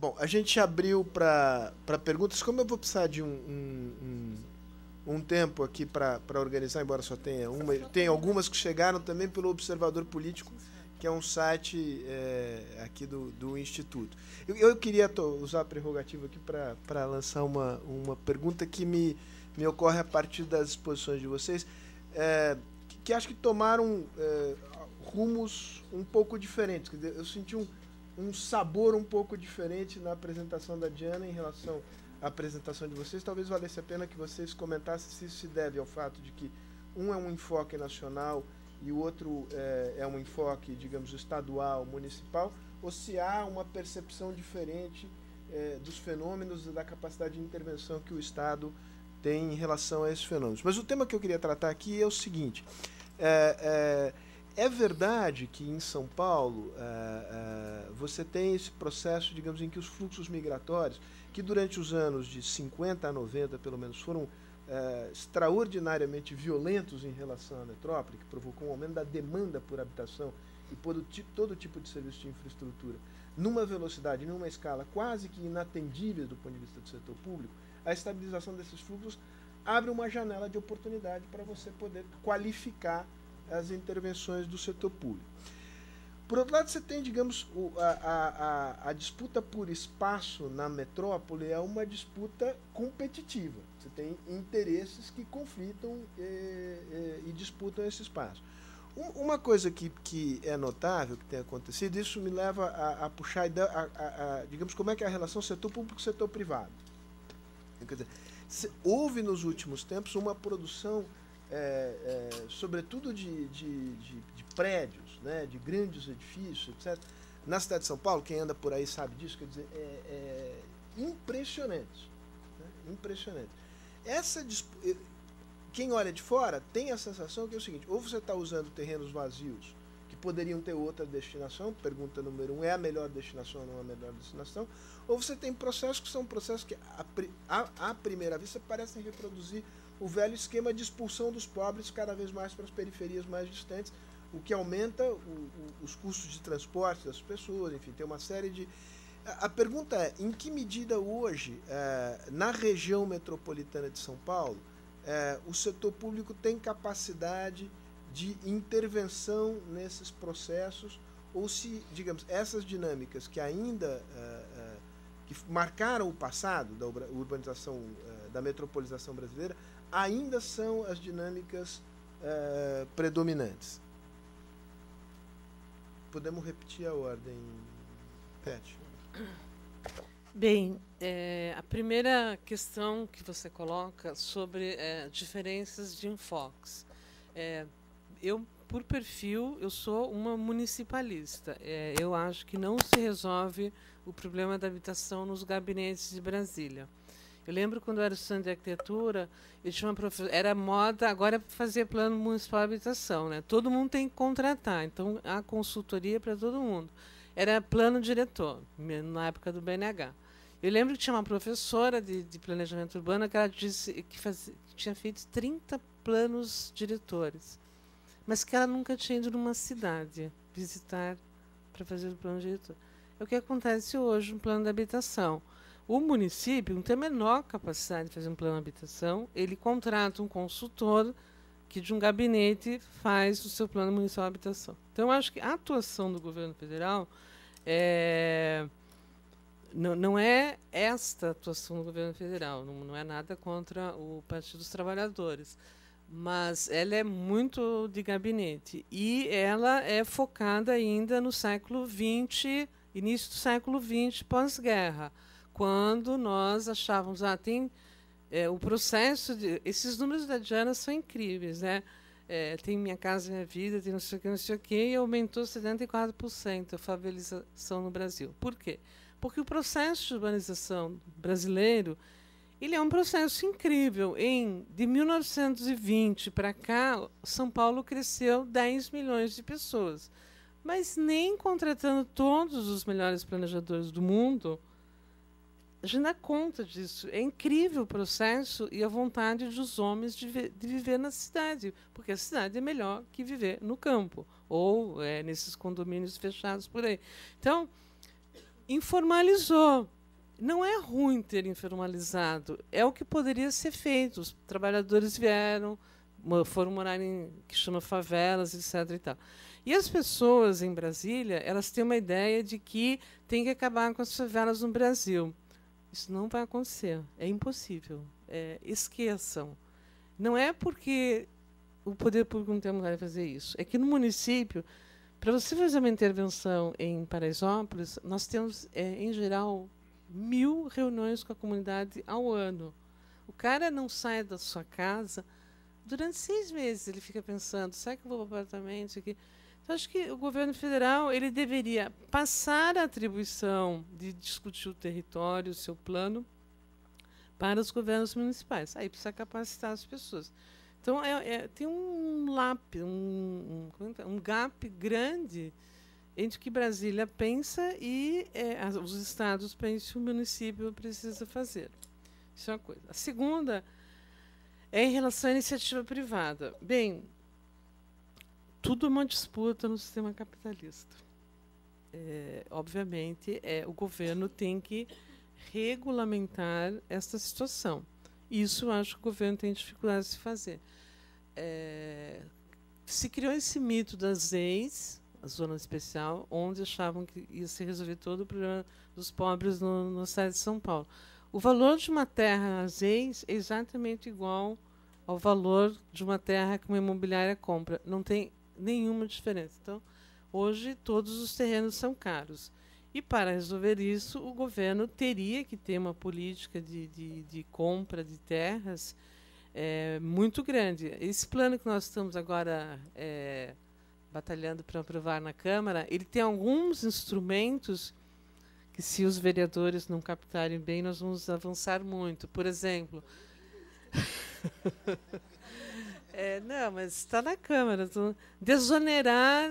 Bom, a gente abriu para perguntas. Como eu vou precisar de um tempo aqui para organizar, embora só tenha uma, tem algumas que chegaram também pelo Observador Político, que é um site aqui do Instituto. Eu queria usar a prerrogativa aqui para lançar uma pergunta que me ocorre a partir das exposições de vocês, que acho que tomaram rumos um pouco diferentes. Quer dizer, eu senti um sabor um pouco diferente na apresentação da Diana em relação à apresentação de vocês. Talvez valesse a pena que vocês comentassem se isso se deve ao fato de que um é um enfoque nacional e o outro é um enfoque, digamos, estadual, municipal, ou se há uma percepção diferente dos fenômenos e da capacidade de intervenção que o Estado tem em relação a esses fenômenos. Mas o tema que eu queria tratar aqui é o seguinte: é verdade que em São Paulo você tem esse processo, digamos, em que os fluxos migratórios, que durante os anos de 50 a 90, pelo menos, foram extraordinariamente violentos em relação à metrópole, que provocou um aumento da demanda por habitação e por todo tipo de serviço de infraestrutura, numa velocidade, numa escala quase que inatendíveis do ponto de vista do setor público, a estabilização desses fluxos abre uma janela de oportunidade para você poder qualificar as intervenções do setor público. Por outro lado, você tem, digamos, a disputa por espaço na metrópole é uma disputa competitiva. Você tem interesses que conflitam e disputam esse espaço. Uma coisa que é notável, que tem acontecido, isso me leva a puxar, digamos, como é que é a relação setor público-setor privado. Quer dizer, houve nos últimos tempos uma produção, sobretudo de prédios, né, de grandes edifícios, etc. Na cidade de São Paulo, quem anda por aí sabe disso, quer dizer, impressionante. Né, impressionante. Quem olha de fora tem a sensação que é o seguinte: ou você está usando terrenos vazios que poderiam ter outra destinação, pergunta número 1, é a melhor destinação ou não é a melhor destinação, ou você tem processos que são processos que, à primeira vista, parecem reproduzir o velho esquema de expulsão dos pobres cada vez mais para as periferias mais distantes, o que aumenta os custos de transporte das pessoas, enfim, tem uma série de... A pergunta é, em que medida hoje, na região metropolitana de São Paulo, o setor público tem capacidade de intervenção nesses processos, ou se, digamos, essas dinâmicas que ainda que marcaram o passado da urbanização, da metropolização brasileira, ainda são as dinâmicas predominantes. Podemos repetir a ordem, Pet? Bem, a primeira questão que você coloca sobre diferenças de enfoques. Eu, por perfil, eu sou uma municipalista. Eu acho que não se resolve o problema da habitação nos gabinetes de Brasília. Eu lembro quando eu era estudante de arquitetura, eu tinha uma professora, era moda, agora é fazer plano municipal de habitação, né? Todo mundo tem que contratar, então há consultoria para todo mundo. Era plano diretor, na época do BNH. Eu lembro que tinha uma professora de planejamento urbano que ela disse que tinha feito 30 planos diretores, mas que ela nunca tinha ido numa cidade visitar para fazer o plano diretor. É o que acontece hoje no plano de habitação. O município não tem a menor capacidade de fazer um plano de habitação, ele contrata um consultor que de um gabinete faz o seu plano municipal de habitação. Então, eu acho que a atuação do governo federal não é esta atuação do governo federal, não é nada contra o Partido dos Trabalhadores, mas ela é muito de gabinete e ela é focada ainda no século XX, início do século XX, pós-guerra, quando nós achávamos, tem o processo de... Esses números da Diana são incríveis, né? Tem Minha Casa Minha Vida, tem não sei o quê, e aumentou 74% a favelização no Brasil. Por quê? Porque o processo de urbanização brasileiro ele é um processo incrível. De 1920 para cá, São Paulo cresceu 10 milhões de pessoas. Mas nem contratando todos os melhores planejadores do mundo, a gente dá conta disso. É incrível o processo e a vontade dos homens de viver na cidade, porque a cidade é melhor que viver no campo, ou nesses condomínios fechados por aí. Então, informalizou. Não é ruim ter informalizado, é o que poderia ser feito. Os trabalhadores vieram, foram morar em que chama favelas, etc. E tal. E as pessoas em Brasília, elas têm uma ideia de que tem que acabar com as favelas no Brasil. Isso não vai acontecer, é impossível. Esqueçam. Não é porque o poder público não tem lugar de fazer isso. É que no município, para você fazer uma intervenção em Paraisópolis, nós temos, em geral, 1000 reuniões com a comunidade ao ano. O cara não sai da sua casa durante 6 meses. Ele fica pensando, será que eu vou para o apartamento? Isso aqui? Então, acho que o governo federal ele deveria passar a atribuição de discutir o território, o seu plano, para os governos municipais. Aí precisa capacitar as pessoas. Então, tem um gap grande entre o que Brasília pensa e os estados pensam e o município precisa fazer. Isso é uma coisa. A segunda é em relação à iniciativa privada. Bem, tudo é uma disputa no sistema capitalista. Obviamente, o governo tem que regulamentar esta situação. Isso eu acho que o governo tem dificuldade de se fazer. Se criou esse mito das ZEIs, a zona especial, onde achavam que ia se resolver todo o problema dos pobres no estado de São Paulo. O valor de uma terra às ZEIs é exatamente igual ao valor de uma terra que uma imobiliária compra. Não tem nenhuma diferença. Então, hoje, todos os terrenos são caros. E, para resolver isso, o governo teria que ter uma política de compra de terras muito grande. Esse plano que nós estamos agora batalhando para aprovar na Câmara, ele tem alguns instrumentos que, se os vereadores não captarem bem, nós vamos avançar muito. Por exemplo... não, mas está na Câmara. Desonerar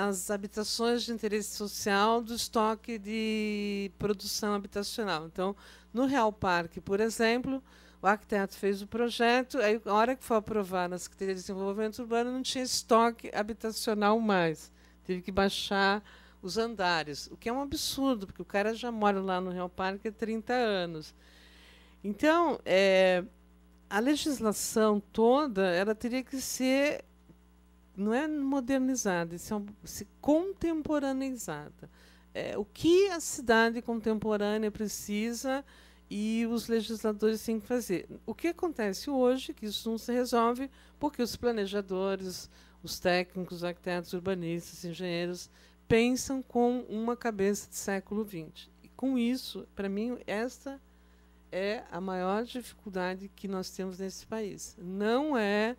as habitações de interesse social do estoque de produção habitacional. Então, no Real Parque, por exemplo, o arquiteto fez o projeto, aí, a hora que foi aprovar na Secretaria de Desenvolvimento Urbano, não tinha estoque habitacional mais. Teve que baixar os andares, o que é um absurdo, porque o cara já mora lá no Real Parque há 30 anos. Então, a legislação toda ela teria que ser, não é modernizada, se contemporaneizada. O que a cidade contemporânea precisa e os legisladores têm que fazer. O que acontece hoje, que isso não se resolve, porque os planejadores, os técnicos, os arquitetos, urbanistas, engenheiros, pensam com uma cabeça de século XX. E, com isso, para mim, esta é a maior dificuldade que nós temos nesse país. Não é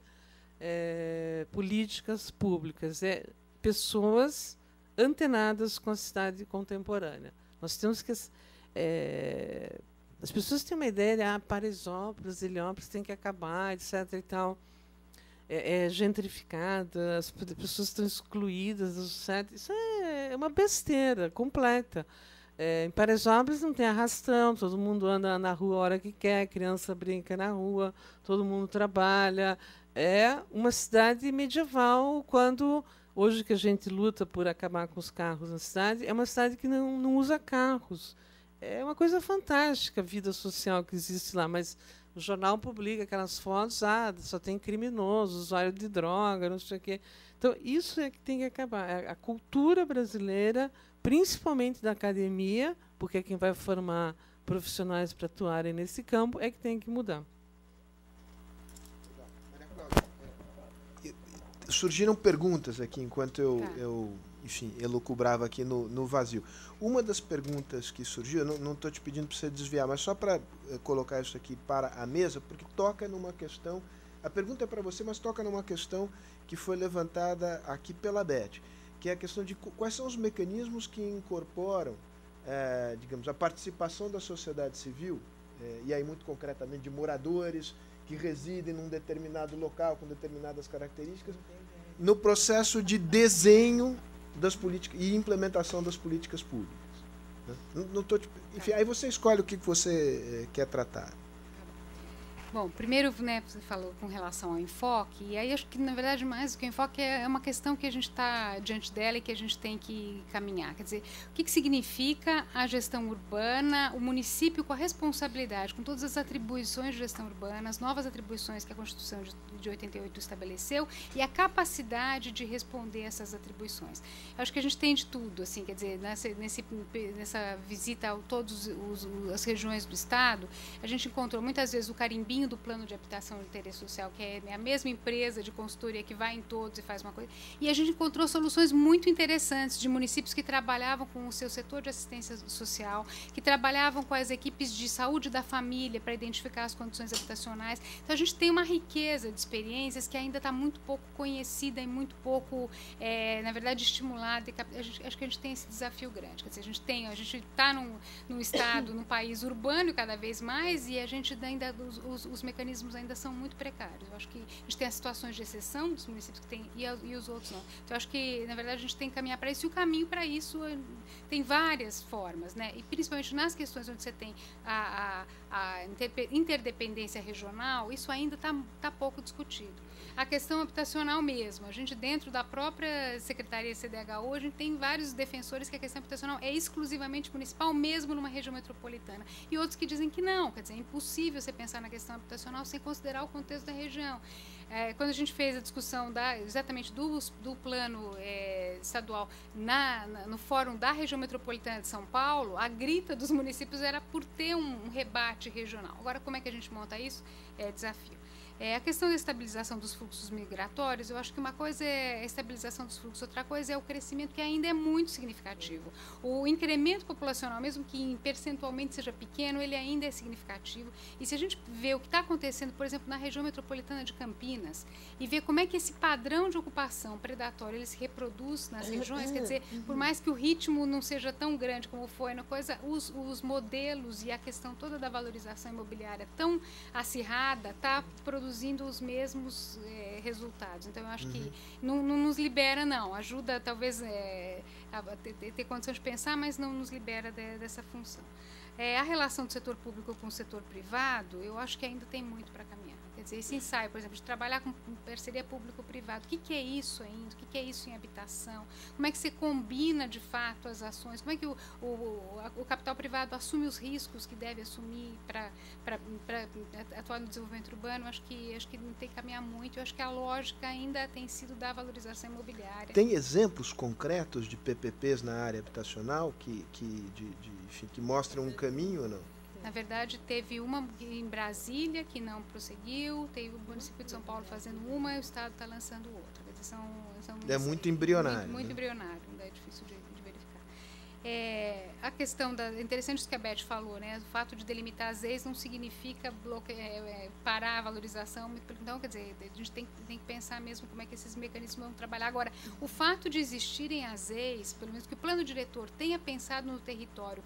políticas públicas, é pessoas antenadas com a cidade contemporânea. Nós temos que... as pessoas têm uma ideia de Paraisópolis, Heliópolis tem que acabar, etc. e tal. Gentrificada, as pessoas estão excluídas, etc. Isso é uma besteira completa. Em Paraisópolis não tem arrastão, todo mundo anda na rua a hora que quer, criança brinca na rua, todo mundo trabalha. É uma cidade medieval, quando, hoje que a gente luta por acabar com os carros na cidade, é uma cidade que não usa carros. É uma coisa fantástica a vida social que existe lá, mas o jornal publica aquelas fotos, só tem criminoso, usuário de droga, não sei o quê. Então, isso é que tem que acabar. A cultura brasileira, principalmente da academia, porque é quem vai formar profissionais para atuarem nesse campo, é que tem que mudar. Surgiram perguntas aqui enquanto eu enfim, elucubrava aqui no vazio. Uma das perguntas que surgiu, não estou te pedindo para você desviar, mas só para colocar isso aqui para a mesa, porque toca numa questão, a pergunta é para você, mas toca numa questão que foi levantada aqui pela Beth, que é a questão de quais são os mecanismos que incorporam, digamos, a participação da sociedade civil, e aí muito concretamente de moradores que residem num determinado local com determinadas características, no processo de desenho das políticas e implementação das políticas públicas. Enfim, aí você escolhe o que você quer tratar. Bom, primeiro, né, você falou com relação ao enfoque, e aí acho que, na verdade, mais do que o enfoque é uma questão que a gente está diante dela e que a gente tem que caminhar. Quer dizer, o que significa a gestão urbana, o município com a responsabilidade, com todas as atribuições de gestão urbana, as novas atribuições que a Constituição de 88 estabeleceu e a capacidade de responder essas atribuições. Eu acho que a gente tem de tudo, assim, quer dizer, nessa visita a todas as regiões do Estado, a gente encontrou muitas vezes o carimbinho do plano de habitação de interesse social, que é a mesma empresa de consultoria que vai em todos e faz uma coisa. E a gente encontrou soluções muito interessantes de municípios que trabalhavam com o seu setor de assistência social, que trabalhavam com as equipes de saúde da família para identificar as condições habitacionais. Então, a gente tem uma riqueza de experiências que ainda está muito pouco conhecida e muito pouco, na verdade, estimulada. Acho que a gente tem esse desafio grande. Quer dizer, a gente está num estado, num país urbano cada vez mais, e a gente ainda os mecanismos ainda são muito precários. Eu acho que a gente tem as situações de exceção dos municípios que tem e os outros não. Então, eu acho que, na verdade, a gente tem que caminhar para isso, e o caminho para isso tem várias formas, né? E principalmente nas questões onde você tem a interdependência regional, isso ainda está pouco discutido. A questão habitacional mesmo, a gente dentro da própria Secretaria CDHU, a gente tem vários defensores que a questão habitacional é exclusivamente municipal, mesmo numa região metropolitana, e outros que dizem que não, quer dizer, é impossível você pensar na questão habitacional sem considerar o contexto da região. Quando a gente fez a discussão exatamente do plano estadual no fórum da região metropolitana de São Paulo, a grita dos municípios era por ter um rebate regional. Agora, como é que a gente monta isso? É desafio. A questão da estabilização dos fluxos migratórios, eu acho que uma coisa é a estabilização dos fluxos, outra coisa é o crescimento, que ainda é muito significativo. O incremento populacional, mesmo que percentualmente seja pequeno, ele ainda é significativo. E se a gente vê o que está acontecendo, por exemplo, na região metropolitana de Campinas, e ver como é que esse padrão de ocupação predatória ele se reproduz nas regiões, quer dizer, por mais que o ritmo não seja tão grande como foi na coisa, os modelos e a questão toda da valorização imobiliária tão acirrada está produzindo os mesmos resultados. Então, eu acho que não nos libera, não. Ajuda, talvez, a ter condição de pensar, mas não nos libera dessa função. A relação do setor público com o setor privado, eu acho que ainda tem muito para caminhar. Quer dizer, esse ensaio, por exemplo, de trabalhar com parceria público-privado, o que é isso ainda? O que é isso em habitação? Como é que você combina, de fato, as ações? Como é que o capital privado assume os riscos que deve assumir para atuar no desenvolvimento urbano? Acho que não tem que caminhar muito. Eu acho que a lógica ainda tem sido da valorização imobiliária. Tem exemplos concretos de PPPs na área habitacional que mostram um caminho ou não? Na verdade, teve uma em Brasília que não prosseguiu, teve o município de São Paulo fazendo uma e o Estado está lançando outra. São é muito embrionário. Muito embrionário, ainda é difícil de verificar. A questão interessante isso que a Beth falou, né? O fato de delimitar as EIs não significa parar a valorização. Então, quer dizer, a gente tem que pensar mesmo como é que esses mecanismos vão trabalhar. Agora, o fato de existirem as EIs, pelo menos que o plano diretor tenha pensado no território,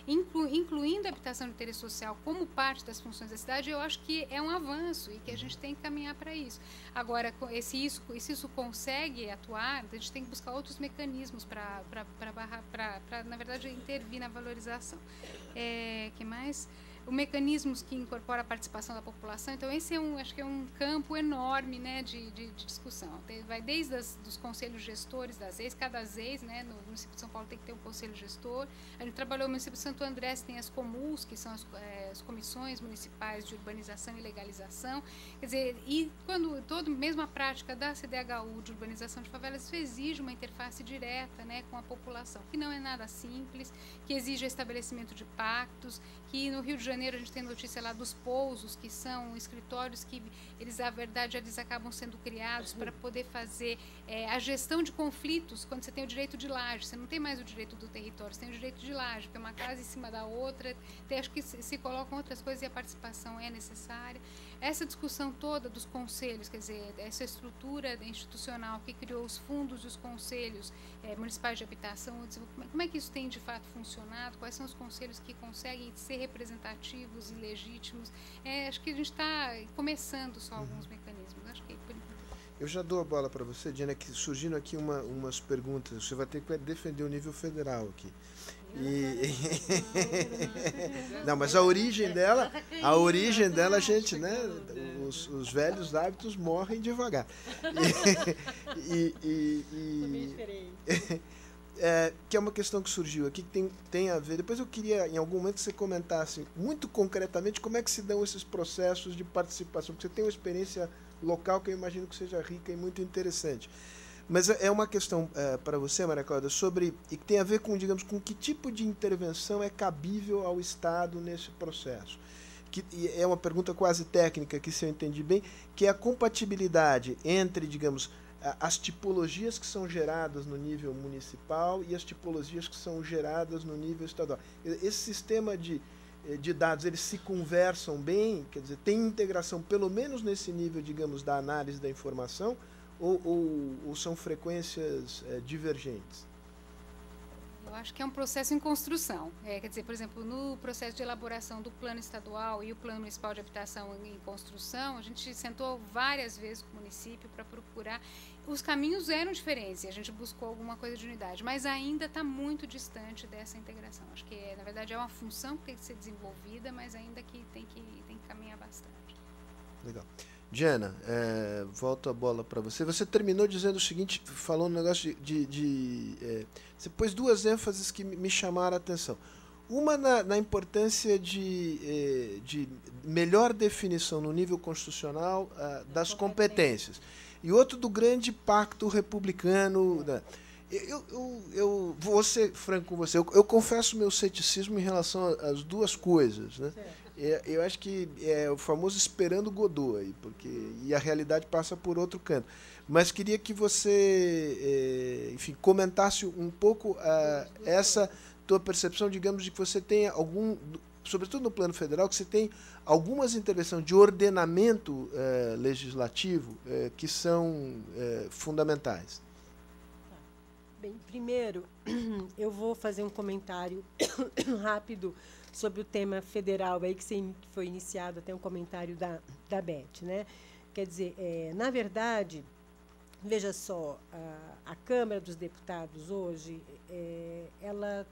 incluindo a habitação de interesse social como parte das funções da cidade, eu acho que é um avanço e que a gente tem que caminhar para isso. Agora, se isso consegue atuar, a gente tem que buscar outros mecanismos para na verdade, intervir na valorização. Que mais? Mecanismos que incorporam a participação da população. Então, esse acho que é um campo enorme, né, de discussão. Vai desde dos conselhos gestores das EIs, cada EIs, né, no município de São Paulo tem que ter um conselho gestor. A gente trabalhou no município de Santo André, tem as COMUs, que são as comissões municipais de urbanização e legalização. Quer dizer, e mesmo a prática da CDHU de urbanização de favelas, isso exige uma interface direta, né, com a população, que não é nada simples, que exige estabelecimento de pactos, que no Rio de Janeiro a gente tem notícia lá dos pousos, que são escritórios que na verdade, eles acabam sendo criados para poder fazer a gestão de conflitos, quando você tem o direito de laje, você não tem mais o direito do território, você tem o direito de laje, que é uma casa em cima da outra, acho que se colocam outras coisas e a participação é necessária. Essa discussão toda dos conselhos, quer dizer, essa estrutura institucional que criou os fundos e os conselhos municipais de habitação, como é que isso tem de fato funcionado? Quais são os conselhos que conseguem ser representativos e legítimos? Acho que a gente está começando só alguns mecanismos. Acho que eu já dou a bola para você, Diana, que surgindo aqui umas perguntas. Você vai ter que defender o nível federal aqui. Não, mas a origem dela, a gente, né? Os velhos hábitos morrem devagar. Que é uma questão que surgiu aqui, que tem a ver... Depois eu queria, em algum momento, que você comentasse muito concretamente como é que se dão esses processos de participação, porque você tem uma experiência local que eu imagino que seja rica e muito interessante. Mas é uma questão para você, Maria Cláudia, e que tem a ver com, digamos, com que tipo de intervenção é cabível ao Estado nesse processo. E é uma pergunta quase técnica, que, se eu entendi bem, que é a compatibilidade entre, digamos, as tipologias que são geradas no nível municipal e as tipologias que são geradas no nível estadual. Esse sistema de dados, eles se conversam bem, quer dizer, tem integração, pelo menos nesse nível, digamos, da análise da informação, ou são frequências divergentes? Eu acho que é um processo em construção. Quer dizer, por exemplo, no processo de elaboração do plano estadual e o plano municipal de habitação em construção, a gente sentou várias vezes com o município para procurar. Os caminhos eram diferentes e a gente buscou alguma coisa de unidade, mas ainda está muito distante dessa integração. Acho que, na verdade, é uma função que tem que ser desenvolvida, mas ainda que tem que caminhar bastante. Legal. Diana, volto a bola para você. Você terminou dizendo o seguinte, falou um negócio você pôs duas ênfases que me chamaram a atenção. Uma na importância de melhor definição no nível constitucional das competências. E outro do grande pacto republicano. Né? Eu vou ser franco com você. Eu confesso meu ceticismo em relação às duas coisas, né? Eu acho que é o famoso esperando Godot aí, e a realidade passa por outro canto. Mas queria que você, enfim, comentasse um pouco essa tua percepção, digamos, de que você tem sobretudo no plano federal, que você tem algumas intervenções de ordenamento legislativo que são fundamentais. Bem, primeiro, eu vou fazer um comentário rápido sobre o tema federal, aí que foi iniciado até um comentário da Beth, né? Quer dizer, na verdade, veja só, a Câmara dos Deputados hoje,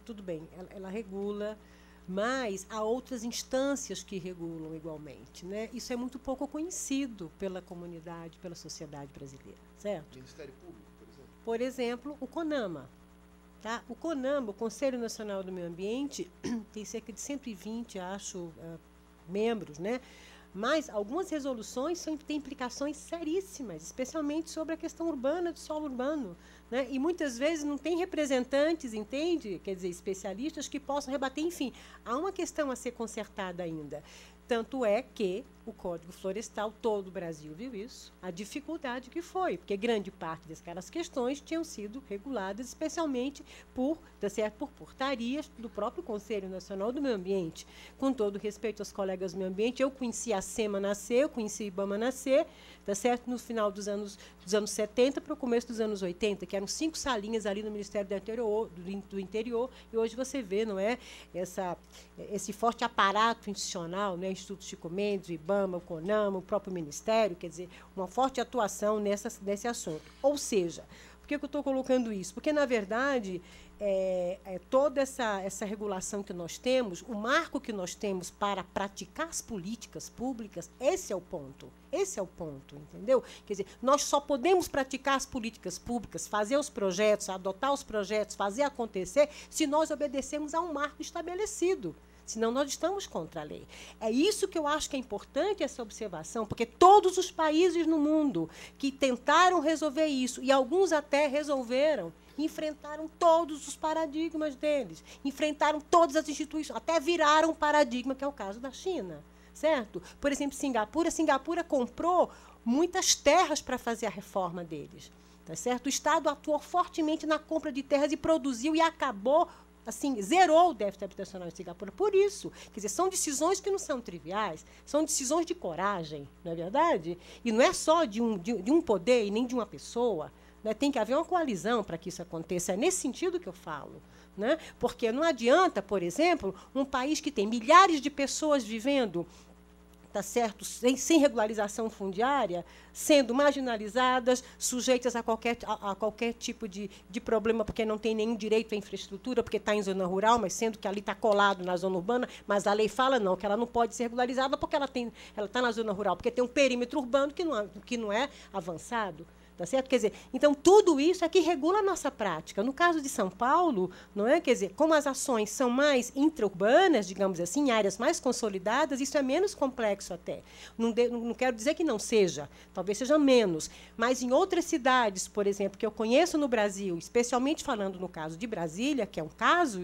tudo bem, ela regula, mas há outras instâncias que regulam igualmente, né? Isso é muito pouco conhecido pela comunidade, pela sociedade brasileira, certo? Ministério Público, por exemplo? Por exemplo, o CONAMA. Tá? O CONAMA, o Conselho Nacional do Meio Ambiente, tem cerca de 120, acho, membros, né? Mas algumas resoluções têm implicações seríssimas, especialmente sobre a questão urbana, do solo urbano. Né? E muitas vezes não tem representantes, entende? Quer dizer, especialistas que possam rebater. Enfim, há uma questão a ser consertada ainda. Tanto é que o Código Florestal, todo o Brasil viu isso, a dificuldade que foi, porque grande parte daquelas questões tinham sido reguladas, especialmente por portarias do próprio Conselho Nacional do Meio Ambiente. Com todo respeito aos colegas do meio ambiente, eu conheci a SEMA nascer, eu conheci o IBAMA nascer, tá certo? No final dos anos 70 para o começo dos anos 80, que eram 5 salinhas ali no Ministério do Interior, e hoje você vê, não é, esse forte aparato institucional, né, Instituto Chico Mendes, o IBAMA, o CONAMA, o próprio Ministério, quer dizer, uma forte atuação nesse assunto. Ou seja, por que eu estou colocando isso? Porque, na verdade, toda essa regulação que nós temos, o marco que nós temos para praticar as políticas públicas, esse é o ponto. Esse é o ponto, entendeu? Quer dizer, nós só podemos praticar as políticas públicas, fazer os projetos, adotar os projetos, fazer acontecer, se nós obedecermos a um marco estabelecido. Senão nós estamos contra a lei. É isso que eu acho que é importante, essa observação, porque todos os países no mundo que tentaram resolver isso, e alguns até resolveram, enfrentaram todos os paradigmas deles, enfrentaram todas as instituições, até viraram um paradigma, que é o caso da China, certo? Por exemplo, Singapura comprou muitas terras para fazer a reforma deles, tá certo? O Estado atuou fortemente na compra de terras e produziu e acabou, assim, zerou o déficit habitacional em Singapura. Por isso, quer dizer, são decisões que não são triviais, são decisões de coragem, não é verdade? E não é só de um poder e nem de uma pessoa, né? Tem que haver uma coalizão para que isso aconteça. É nesse sentido que eu falo. Né? Porque não adianta, por exemplo, um país que tem milhares de pessoas vivendo tá certo, sem regularização fundiária, sendo marginalizadas, sujeitas a qualquer tipo de problema, porque não tem nenhum direito à infraestrutura, porque está em zona rural, mas sendo que ali está colado na zona urbana, mas a lei fala não, que ela não pode ser regularizada porque ela está na zona rural, porque tem um perímetro urbano que não é avançado. Tá certo? Quer dizer, então, tudo isso é que regula a nossa prática. No caso de São Paulo, não é? Quer dizer, como as ações são mais intra-urbanas, digamos assim, em áreas mais consolidadas, isso é menos complexo até. Não quero dizer que não seja, talvez seja menos. Mas em outras cidades, por exemplo, que eu conheço no Brasil, especialmente falando no caso de Brasília, que é um caso,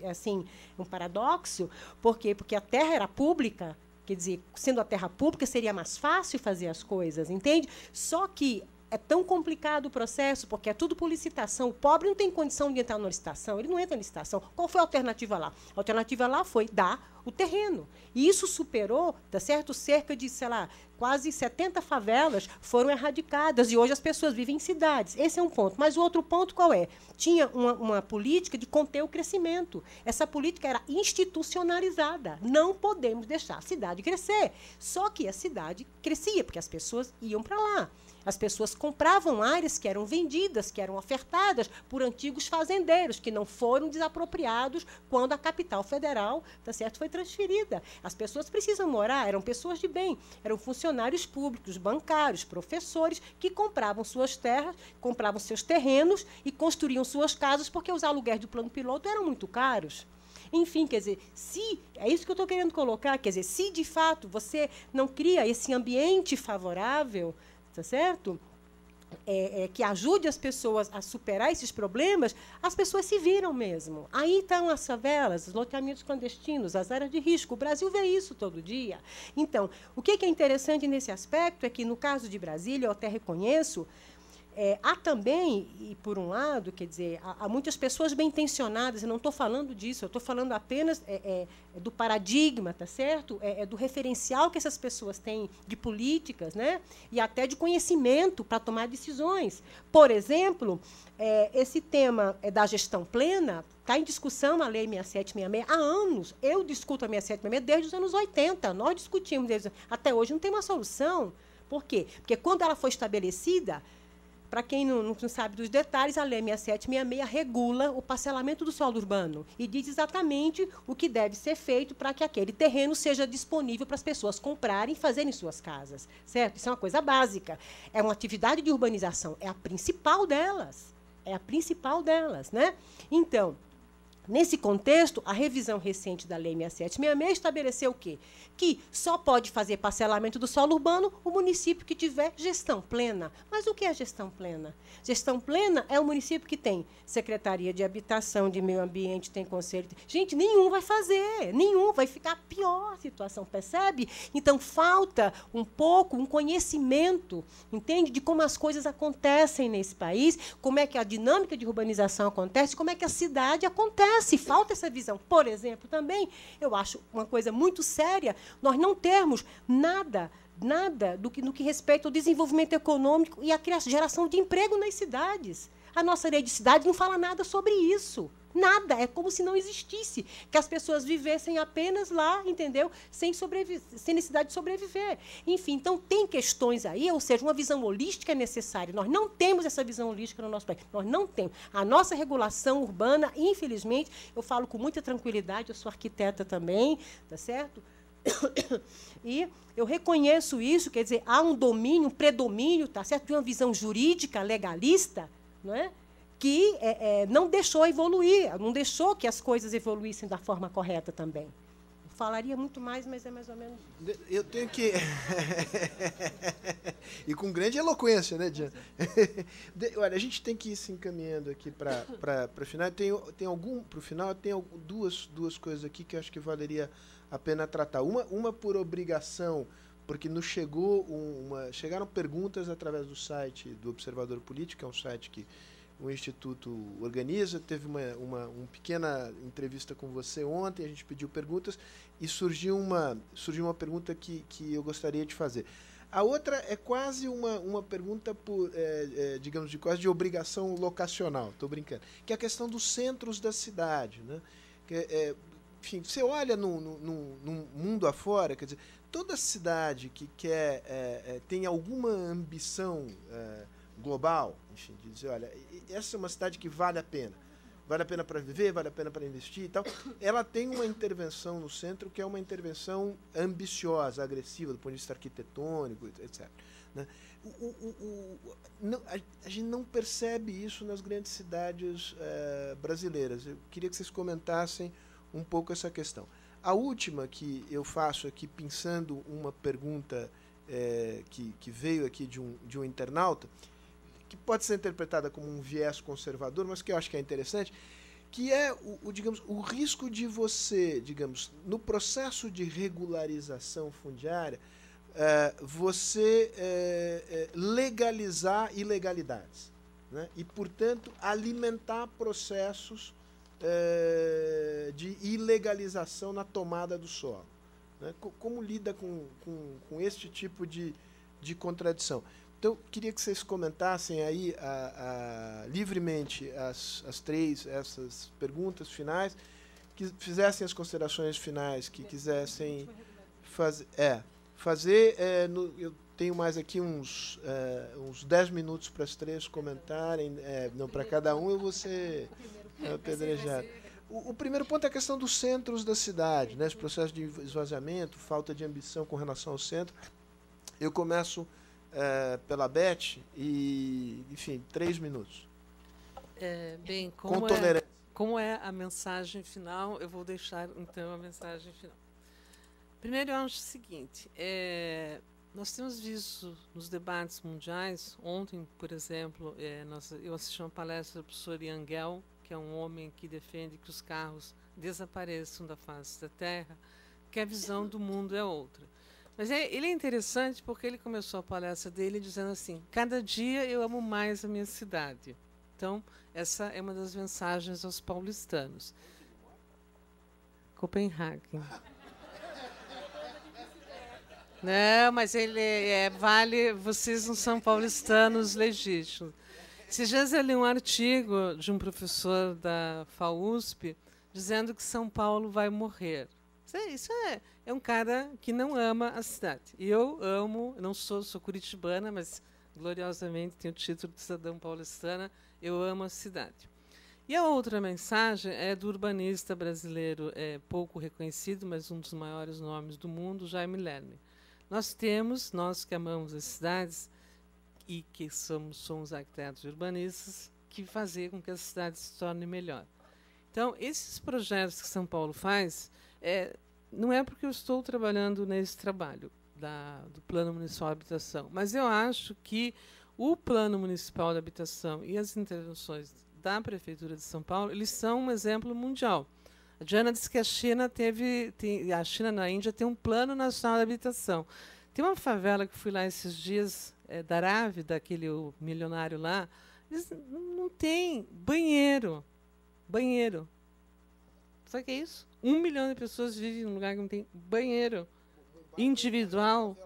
assim, um paradoxo, por quê? Porque a terra era pública, quer dizer, sendo a terra pública, seria mais fácil fazer as coisas, entende? Só que é tão complicado o processo, porque é tudo por licitação. O pobre não tem condição de entrar na licitação, ele não entra na licitação. Qual foi a alternativa lá? A alternativa lá foi dar o terreno. E isso superou, tá certo? Cerca de, sei lá, quase 70 favelas foram erradicadas e hoje as pessoas vivem em cidades. Esse é um ponto. Mas o outro ponto qual é? Tinha uma política de conter o crescimento. Essa política era institucionalizada. Não podemos deixar a cidade crescer. Só que a cidade crescia, porque as pessoas iam para lá. As pessoas compravam áreas que eram vendidas, que eram ofertadas por antigos fazendeiros, que não foram desapropriados quando a capital federal, tá certo, foi transferida. As pessoas precisam morar, eram pessoas de bem, eram funcionários públicos, bancários, professores, que compravam suas terras, compravam seus terrenos e construíam suas casas, porque os aluguéis do plano piloto eram muito caros. Enfim, quer dizer, é isso que eu estou querendo colocar, quer dizer, se de fato você não cria esse ambiente favorável, tá certo? Que ajude as pessoas a superar esses problemas, as pessoas se viram mesmo. Aí estão as favelas, os loteamentos clandestinos, as áreas de risco. O Brasil vê isso todo dia. Então, o que é interessante nesse aspecto é que, no caso de Brasília, eu até reconheço, há também, e por um lado, quer dizer, há muitas pessoas bem intencionadas, eu não estou falando disso, eu estou falando apenas do paradigma, tá certo? Do referencial que essas pessoas têm de políticas, né? E até de conhecimento para tomar decisões. Por exemplo, esse tema da gestão plena está em discussão a Lei 6766 há anos. Eu discuto a 6766 desde os anos 80, nós discutimos até hoje, não tem uma solução. Por quê? Porque quando ela foi estabelecida, para quem não sabe dos detalhes, a Lei 6766 regula o parcelamento do solo urbano e diz exatamente o que deve ser feito para que aquele terreno seja disponível para as pessoas comprarem e fazerem suas casas. Certo? Isso é uma coisa básica. É uma atividade de urbanização. É a principal delas. É a principal delas, né? Então, nesse contexto, a revisão recente da Lei 6766 estabeleceu o quê? Que só pode fazer parcelamento do solo urbano o município que tiver gestão plena. Mas o que é gestão plena? Gestão plena é um município que tem Secretaria de Habitação, de Meio Ambiente, tem Conselho... Gente, nenhum vai fazer, nenhum, vai ficar pior a situação, percebe? Então, falta um pouco, um conhecimento, entende? De como as coisas acontecem nesse país, como é que a dinâmica de urbanização acontece, como é que a cidade acontece. Falta essa visão. Por exemplo, também, eu acho uma coisa muito séria, nós não termos nada no que respeita ao desenvolvimento econômico e à geração de emprego nas cidades. A nossa lei de cidade não fala nada sobre isso. Nada. É como se não existisse. Que as pessoas vivessem apenas lá, entendeu? Sem necessidade de sobreviver. Enfim, então tem questões aí, ou seja, uma visão holística é necessária. Nós não temos essa visão holística no nosso país. Nós não temos. A nossa regulação urbana, infelizmente, eu falo com muita tranquilidade, eu sou arquiteta também, tá certo? E eu reconheço isso, quer dizer, há um domínio, um predomínio, tá certo, de uma visão jurídica, legalista, não é? Que não deixou evoluir, não deixou que as coisas evoluíssem da forma correta também. Eu falaria muito mais, mas é mais ou menos... Eu tenho que... E com grande eloquência, né, Diana? Olha, a gente tem que ir se encaminhando aqui para o final. Para o final, tem duas coisas aqui que eu acho que valeria a pena tratar. Uma por obrigação, porque nos chegaram perguntas através do site do Observador Político, que é um site que o Instituto organiza. Teve uma pequena entrevista com você ontem, a gente pediu perguntas e surgiu uma pergunta que eu gostaria de fazer. A outra é quase uma pergunta, digamos, quase de obrigação locacional, estou brincando, que é a questão dos centros da cidade, né? Enfim, você olha no mundo afora, quer dizer, toda cidade que quer tem alguma ambição global, enfim, de dizer, olha, essa é uma cidade que vale a pena para viver, vale a pena para investir e tal, ela tem uma intervenção no centro que é uma intervenção ambiciosa, agressiva, do ponto de vista arquitetônico, etc. Né? A gente não percebe isso nas grandes cidades brasileiras. Eu queria que vocês comentassem um pouco essa questão. A última que eu faço aqui, pensando uma pergunta que veio aqui de um internauta, que pode ser interpretada como um viés conservador, mas que eu acho que é interessante, que é digamos, o risco de você, digamos, no processo de regularização fundiária, você legalizar ilegalidades, né? E, portanto, alimentar processos de ilegalização na tomada do solo. Né? Como lida com este tipo de contradição? Então, queria que vocês comentassem aí livremente essas perguntas finais, que fizessem as considerações finais, que quisessem fazer. Eu tenho mais aqui uns 10 minutos para as três comentarem. Não, para cada um eu vou ser apedrejado. O primeiro ponto é a questão dos centros da cidade, né? Esse processo de esvaziamento, falta de ambição com relação ao centro. Eu começo pela Beth e, enfim, 3 minutos. Bem, como é a mensagem final, eu vou deixar, então, a mensagem final. Primeiro, eu acho o seguinte, nós temos visto nos debates mundiais, ontem, por exemplo, eu assisti uma palestra do professor Ian Gell, que é um homem que defende que os carros desapareçam da face da Terra, que a visão do mundo é outra. Mas ele é interessante porque ele começou a palestra dele dizendo assim, cada dia eu amo mais a minha cidade. Então, essa é uma das mensagens aos paulistanos. Copenhague. Não, mas ele vale, vocês não são paulistanos legítimos. Esses dias eu li um artigo de um professor da FAUSP dizendo que São Paulo vai morrer. Isso é um cara que não ama a cidade. E eu amo, não sou curitibana, mas gloriosamente tenho o título de cidadã paulistana, eu amo a cidade. E a outra mensagem é do urbanista brasileiro, pouco reconhecido, mas um dos maiores nomes do mundo, Jaime Lerner. Nós que amamos as cidades e que somos arquitetos e urbanistas, que fazer com que as cidades se tornem melhor. Então, esses projetos que São Paulo faz, não é porque eu estou trabalhando nesse trabalho do Plano Municipal de Habitação, mas eu acho que o Plano Municipal de Habitação e as intervenções da Prefeitura de São Paulo, eles são um exemplo mundial. A Diana disse que a China na Índia tem um Plano Nacional de Habitação. Tem uma favela que fui lá esses dias, Dharavi, daquele milionário lá, eles não tem banheiro. Sabe o que é isso? 1 milhão de pessoas vivem num lugar que não tem banheiro individual.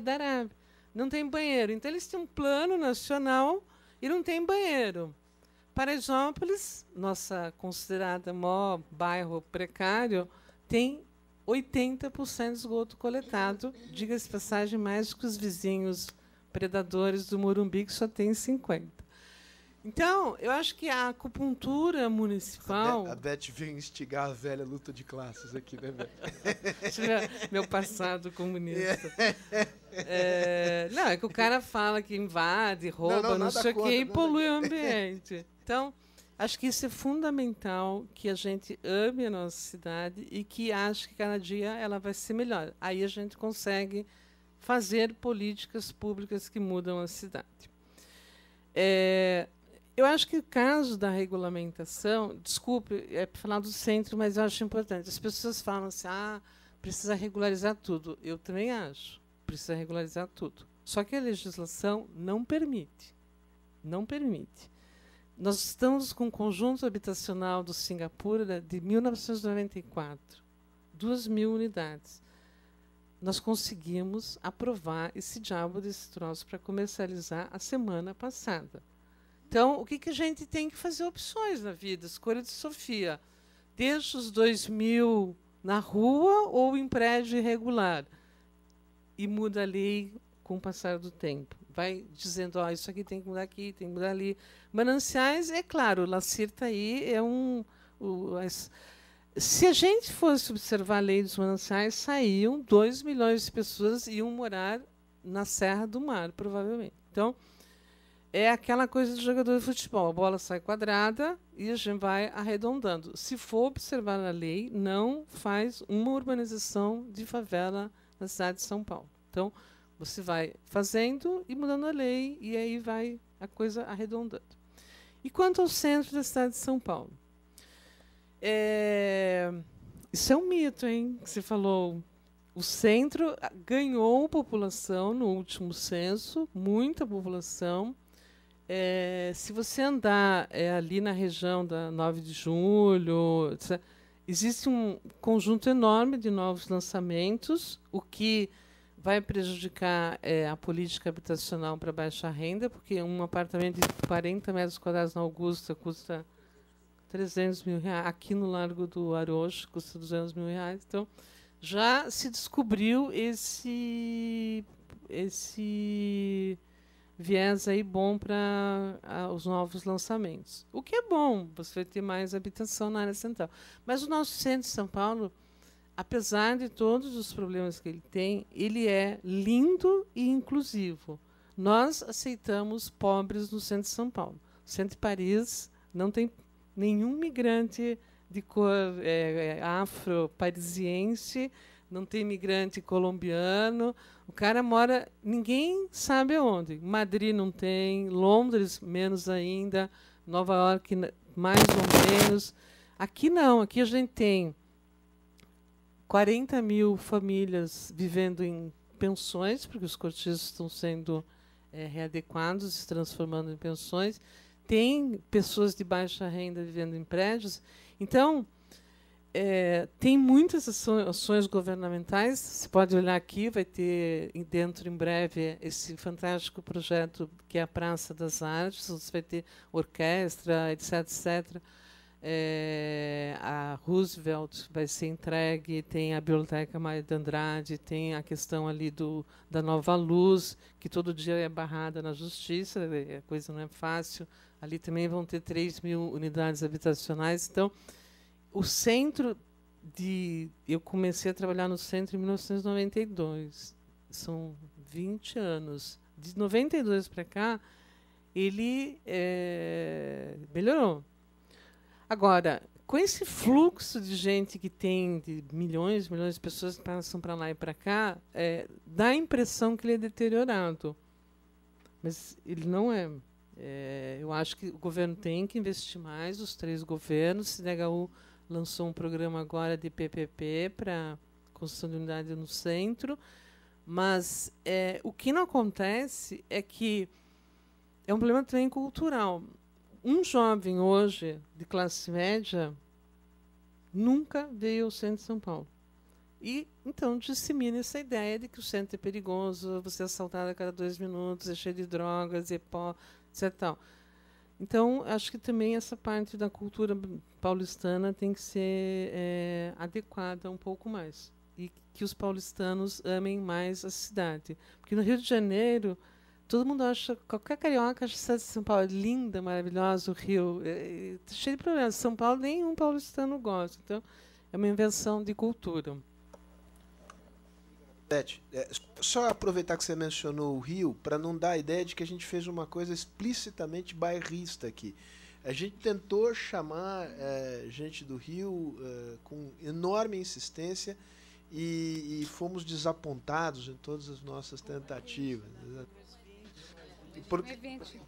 Dharavi. Não tem banheiro. Então, eles têm um plano nacional e não tem banheiro. Paraisópolis, nossa considerada maior bairro precário, tem 80% de esgoto coletado. Diga-se de passagem, mais que os vizinhos predadores do Morumbi, que só tem 50%. Então, eu acho que a acupuntura municipal... A Beth veio instigar a velha luta de classes aqui, né, Beth? Meu passado comunista. Não, é que o cara fala que invade, rouba, não sei o quê, e polui o ambiente. Então, acho que isso é fundamental, que a gente ame a nossa cidade e que ache que cada dia ela vai ser melhor. Aí a gente consegue fazer políticas públicas que mudam a cidade. Eu acho que o caso da regulamentação, desculpe, para falar do centro, mas eu acho importante. As pessoas falam assim, precisa regularizar tudo. Eu também acho, precisa regularizar tudo. Só que a legislação não permite. Não permite. Nós estamos com um conjunto habitacional do Singapura de 1994, 2.000 unidades. Nós conseguimos aprovar esse diabo desse troço para comercializar a semana passada. Então, o que a gente tem que fazer opções na vida? Escolha de Sofia. Deixa os 2.000 na rua ou em prédio irregular? e muda a lei com o passar do tempo. Vai dizendo, ó, isso aqui tem que mudar aqui, tem que mudar ali. Mananciais, é claro, o LACIR está aí, se a gente fosse observar a lei dos mananciais, saíam 2 milhões de pessoas e iam morar na Serra do Mar, provavelmente. Então, é aquela coisa do jogador de futebol. A bola sai quadrada e a gente vai arredondando. Se for observar a lei, não faz uma urbanização de favela na cidade de São Paulo. Então, você vai fazendo e mudando a lei, e aí vai a coisa arredondando. E quanto ao centro da cidade de São Paulo? Isso é um mito, hein? Que você falou. O centro ganhou população no último censo, muita população. Se você andar ali na região da 9 de julho, existe um conjunto enorme de novos lançamentos, o que vai prejudicar a política habitacional para baixa renda, porque um apartamento de 40 metros quadrados na Augusta custa 300 mil reais. Aqui no Largo do Arocho custa 200 mil reais. Então, já se descobriu esse viés aí bom para os novos lançamentos. O que é bom, você vai ter mais habitação na área central. Mas o nosso centro de São Paulo, apesar de todos os problemas que ele tem, ele é lindo e inclusivo. Nós aceitamos pobres no centro de São Paulo. O centro de Paris não tem nenhum migrante de cor afro-parisiense, não tem migrante colombiano. O cara mora, ninguém sabe aonde. Madrid não tem, Londres menos ainda, Nova York mais ou menos. Aqui não, aqui a gente tem 40 mil famílias vivendo em pensões, porque os cortiços estão sendo readequados, se transformando em pensões. Tem pessoas de baixa renda vivendo em prédios. Então, tem muitas ações governamentais. Você pode olhar aqui, vai ter dentro, em breve, esse fantástico projeto que é a Praça das Artes. Você vai ter orquestra, etc., etc. A Roosevelt vai ser entregue, tem a Biblioteca Mário de Andrade, tem a questão ali da Nova Luz, que todo dia é barrada na justiça, a coisa não é fácil. Ali também vão ter 3 mil unidades habitacionais. Então, o centro eu comecei a trabalhar no centro em 1992. São 20 anos. De 92 para cá, ele melhorou. Agora, com esse fluxo de gente que tem, de milhões de pessoas que passam para lá e para cá, dá a impressão que ele é deteriorado. Mas ele não é. Eu acho que o governo tem que investir mais, os 3 governos. O CDHU lançou um programa agora de PPP para construção de unidade no centro. Mas o que não acontece é que é um problema também cultural. Um jovem hoje, de classe média, nunca veio ao centro de São Paulo. E, então, dissemina essa ideia de que o centro é perigoso, você é assaltado a cada 2 minutos, é cheio de drogas, pó, etc. Tal. Então, acho que também essa parte da cultura paulistana tem que ser adequada um pouco mais. E que os paulistanos amem mais a cidade. Porque no Rio de Janeiro, todo mundo acha, qualquer carioca acha a cidade de São Paulo linda, maravilhosa, o Rio. Cheio de problemas. São Paulo, nenhum paulistano gosta. Então, é uma invenção de cultura. Beth, só aproveitar que você mencionou o Rio, para não dar a ideia de que a gente fez uma coisa explicitamente bairrista aqui. A gente tentou chamar gente do Rio com enorme insistência e fomos desapontados em todas as nossas tentativas.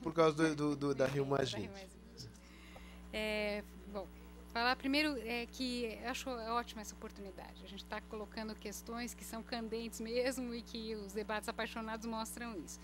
Por causa da Rio Mais 20. Bom, falar primeiro que eu acho ótima essa oportunidade. A gente está colocando questões que são candentes mesmo e que os debates apaixonados mostram isso.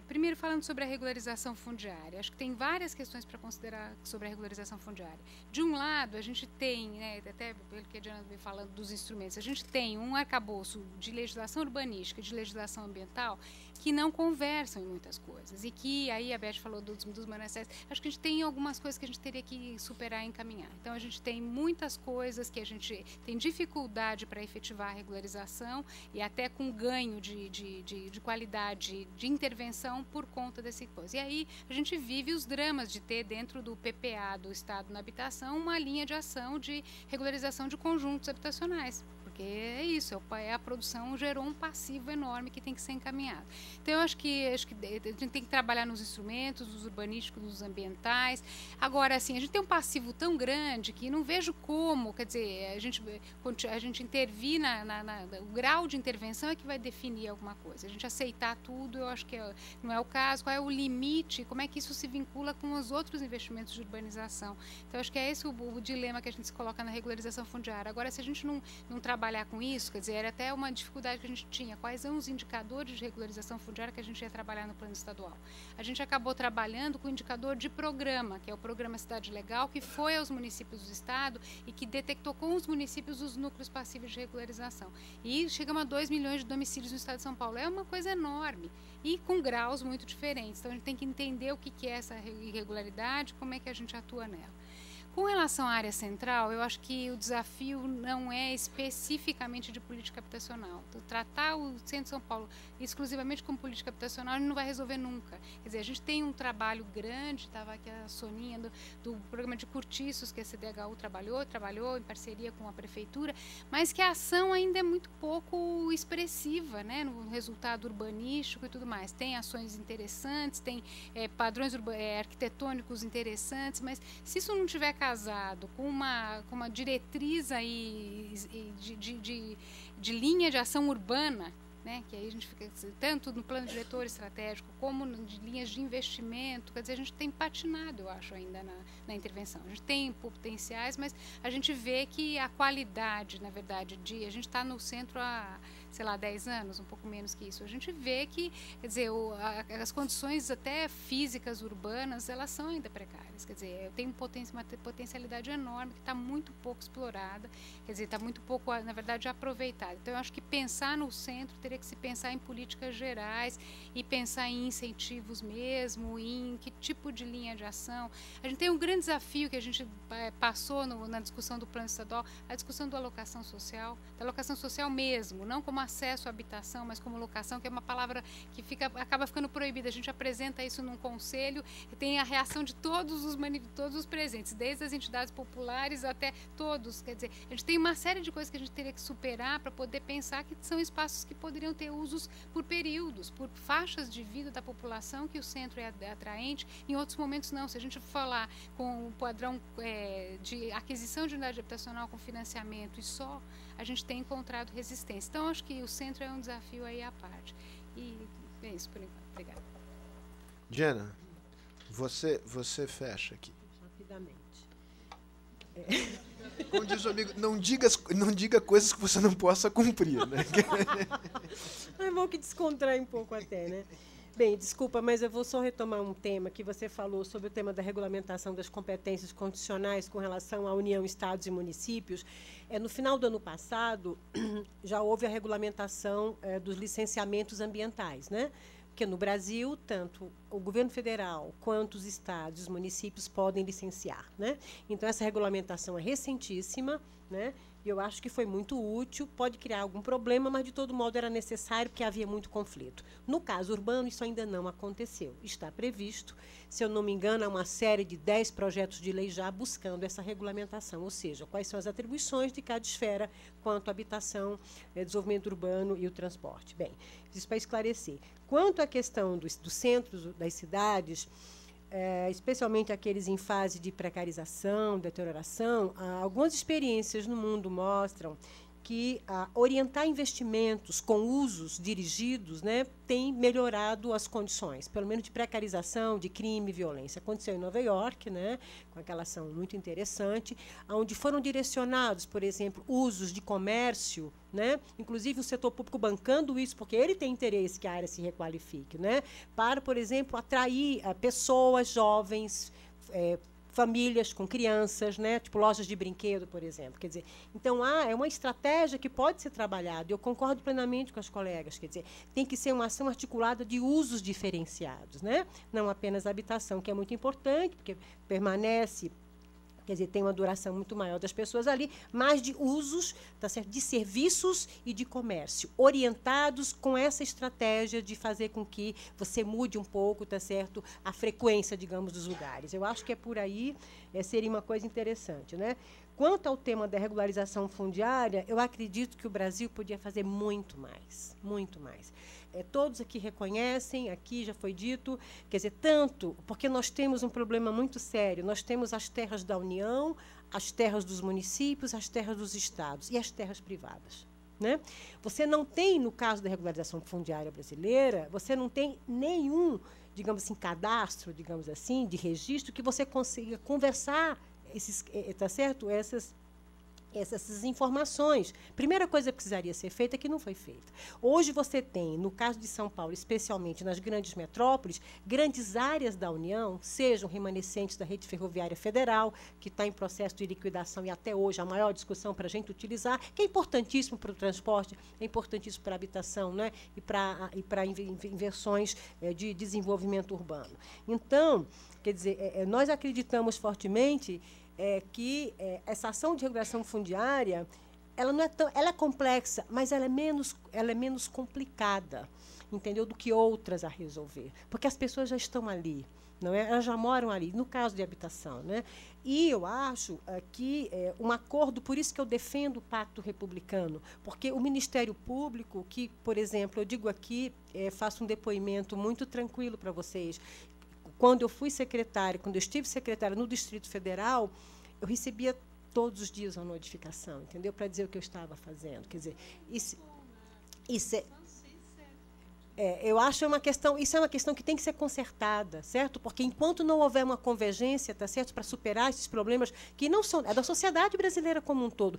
Primeiro, falando sobre a regularização fundiária, acho que tem várias questões para considerar sobre a regularização fundiária. De um lado, a gente tem, né, até pelo que a Diana veio falando dos instrumentos, a gente tem um arcabouço de legislação urbanística e de legislação ambiental que não conversam em muitas coisas. E que, aí a Beth falou dos mananciais, acho que a gente tem algumas coisas que a gente teria que superar e encaminhar. Então, a gente tem muitas coisas que a gente tem dificuldade para efetivar a regularização e até com ganho de qualidade de intervenção por conta desse coisa. E aí, a gente vive os dramas de ter dentro do PPA do Estado na habitação uma linha de ação de regularização de conjuntos habitacionais. Porque é isso, a produção gerou um passivo enorme que tem que ser encaminhado. Então, eu acho que a gente tem que trabalhar nos instrumentos, nos urbanísticos, nos ambientais. Agora, assim, a gente tem um passivo tão grande que não vejo como, quer dizer, a gente intervir o grau de intervenção é que vai definir alguma coisa. A gente aceitar tudo, eu acho que não é o caso. Qual é o limite, como é que isso se vincula com os outros investimentos de urbanização? Então, acho que é esse o dilema que a gente se coloca na regularização fundiária. Agora, se a gente não trabalhar com isso, quer dizer, era até uma dificuldade que a gente tinha. Quais são os indicadores de regularização fundiária que a gente ia trabalhar no plano estadual? A gente acabou trabalhando com o indicador de programa, que é o Programa Cidade Legal, que foi aos municípios do estado e que detectou com os municípios os núcleos passíveis de regularização. E chegamos a 2 milhões de domicílios no estado de São Paulo. É uma coisa enorme e com graus muito diferentes. Então, a gente tem que entender o que é essa irregularidade, como é que a gente atua nela. Com relação à área central, eu acho que o desafio não é especificamente de política habitacional. Então, tratar o centro de São Paulo exclusivamente como política habitacional, a gente não vai resolver nunca. Quer dizer, a gente tem um trabalho grande, estava aqui a Soninha do programa de cortiços que a CDHU trabalhou em parceria com a prefeitura, mas que a ação ainda é muito pouco expressiva, né, no resultado urbanístico e tudo mais. Tem ações interessantes, tem padrões arquitetônicos interessantes, mas se isso não tiver casado com uma diretriz aí de linha de ação urbana, né, que aí a gente fica tanto no plano diretor estratégico como de linhas de investimento, quer dizer, a gente tem patinado, eu acho, ainda na intervenção. A gente tem potenciais, mas a gente vê que a qualidade, na verdade, a gente está no centro há, sei lá, 10 anos, um pouco menos que isso. A gente vê que, quer dizer, as condições até físicas urbanas, elas são ainda precárias. Quer dizer, tem uma potencialidade enorme que está muito pouco explorada, quer dizer, está muito pouco, na verdade, aproveitada. Então, eu acho que pensar no centro teria que se pensar em políticas gerais e pensar em incentivos mesmo, em que tipo de linha de ação. A gente tem um grande desafio que a gente passou na discussão do plano estadual, a discussão da alocação social mesmo, não como acesso à habitação, mas como locação, que é uma palavra que acaba ficando proibida. A gente apresenta isso num conselho e tem a reação de todos os presentes, desde as entidades populares até todos. Quer dizer, a gente tem uma série de coisas que a gente teria que superar para poder pensar que são espaços que poderiam ter usos por períodos, por faixas de vida da população, que o centro é atraente, em outros momentos não. Se a gente falar com o padrão de aquisição de unidade habitacional com financiamento e só, a gente tem encontrado resistência. Então, acho que o centro é um desafio aí à parte. E é isso por enquanto. Obrigada. Diana, você fecha aqui. Rapidamente. Como diz o amigo, não diga coisas que você não possa cumprir, né? É bom que descontrai um pouco até, né? Bem, desculpa, mas eu vou só retomar um tema que você falou sobre o tema da regulamentação das competências constitucionais com relação à União, Estados e Municípios. No final do ano passado, já houve a regulamentação dos licenciamentos ambientais, né? Porque no Brasil, tanto o governo federal quanto os estados e os municípios podem licenciar, né? Então, essa regulamentação é recentíssima, né? E eu acho que foi muito útil, pode criar algum problema, mas, de todo modo, era necessário porque havia muito conflito. No caso urbano, isso ainda não aconteceu. Está previsto, se eu não me engano, há uma série de 10 projetos de lei já buscando essa regulamentação, ou seja, quais são as atribuições de cada esfera quanto à habitação, desenvolvimento urbano e o transporte. Bem, isso para esclarecer. Quanto à questão dos centros das cidades, especialmente aqueles em fase de precarização, deterioração, algumas experiências no mundo mostram que orientar investimentos com usos dirigidos, né, tem melhorado as condições, pelo menos de precarização, de crime e violência. Aconteceu em Nova York, né, com aquela ação muito interessante, onde foram direcionados, por exemplo, usos de comércio, né, inclusive o setor público bancando isso, porque ele tem interesse que a área se requalifique, né, para, por exemplo, atrair pessoas jovens, famílias com crianças, né, tipo lojas de brinquedo, por exemplo. Quer dizer, então é uma estratégia que pode ser trabalhada. Eu concordo plenamente com as colegas. Quer dizer, tem que ser uma ação articulada de usos diferenciados, né? Não apenas a habitação, que é muito importante, porque permanece, quer dizer, tem uma duração muito maior das pessoas ali, mas de usos, tá certo, de serviços e de comércio, orientados com essa estratégia de fazer com que você mude um pouco, tá certo, a frequência, digamos, dos lugares. Eu acho que é por aí, seria uma coisa interessante, né? Quanto ao tema da regularização fundiária, eu acredito que o Brasil podia fazer muito mais, muito mais. Todos aqui reconhecem, aqui já foi dito, quer dizer, tanto, porque nós temos um problema muito sério, nós temos as terras da União, as terras dos municípios, as terras dos estados e as terras privadas, né? Você não tem, no caso da regularização fundiária brasileira, você não tem nenhum, digamos assim, cadastro, digamos assim, de registro que você consiga conversar, tá certo? Essas informações. Primeira coisa que precisaria ser feita, que não foi feita. Hoje você tem, no caso de São Paulo, especialmente nas grandes metrópoles, grandes áreas da União, sejam remanescentes da rede ferroviária federal, que está em processo de liquidação e até hoje a maior discussão para a gente utilizar, que é importantíssimo para o transporte, é importantíssimo para a habitação, né? e para inversões de desenvolvimento urbano. Então, quer dizer, nós acreditamos fortemente que essa ação de regulação fundiária, ela não é tão, ela é complexa, mas ela é menos complicada, entendeu, do que outras a resolver, porque as pessoas já estão ali, não é? Elas já moram ali, no caso de habitação, né? E eu acho que um acordo, por isso que eu defendo o Pacto Republicano, porque o Ministério Público, que, por exemplo, eu digo aqui, faço um depoimento muito tranquilo para vocês. Quando eu fui secretária, quando eu estive secretária no Distrito Federal, eu recebia todos os dias uma notificação, entendeu? Para dizer o que eu estava fazendo. Quer dizer, isso eu acho isso é uma questão que tem que ser consertada, certo? Porque enquanto não houver uma convergência, tá certo, para superar esses problemas que não são da sociedade brasileira como um todo,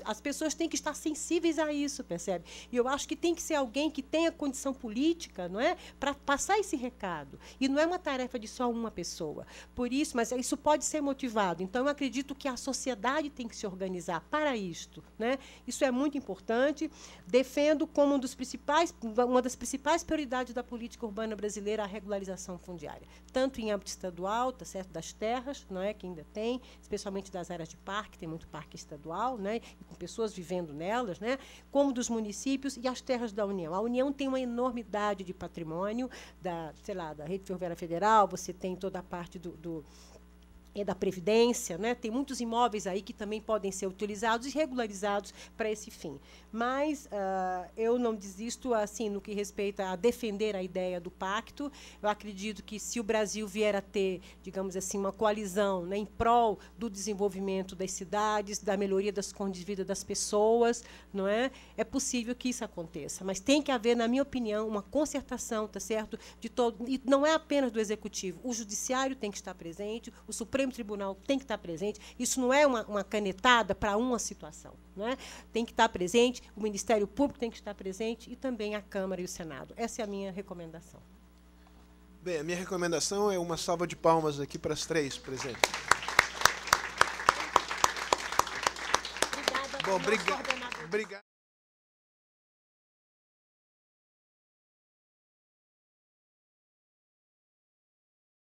as pessoas têm que estar sensíveis a isso, percebe? E eu acho que tem que ser alguém que tenha condição política, não é, para passar esse recado. E não é uma tarefa de só uma pessoa. Por isso, mas isso pode ser motivado. Então, eu acredito que a sociedade tem que se organizar para isto, né? Isso é muito importante. Defendo como uma das principais prioridades da política urbana brasileira a regularização fundiária, tanto em âmbito estadual, tá certo, das terras, não é, que ainda tem, especialmente das áreas de parque, tem muito parque estadual, né, e com pessoas vivendo nelas, né, como dos municípios e as terras da União. A União tem uma enormidade de patrimônio da rede ferroviária federal, você tem toda a parte da Previdência, né? Tem muitos imóveis aí que também podem ser utilizados e regularizados para esse fim. Mas eu não desisto, assim, no que respeita a defender a ideia do pacto. Eu acredito que se o Brasil vier a ter, digamos assim, uma coalizão, né, em prol do desenvolvimento das cidades, da melhoria das condições de vida das pessoas, não é? É possível que isso aconteça. Mas tem que haver, na minha opinião, uma concertação, tá certo? De todo, e não é apenas do Executivo. O Judiciário tem que estar presente, o Supremo Tribunal tem que estar presente. Isso não é uma canetada para uma situação, não é? Tem que estar presente, o Ministério Público tem que estar presente e também a Câmara e o Senado. Essa é a minha recomendação. Bem, a minha recomendação é uma salva de palmas aqui para as três presentes. Obrigada. Bom, obrigado.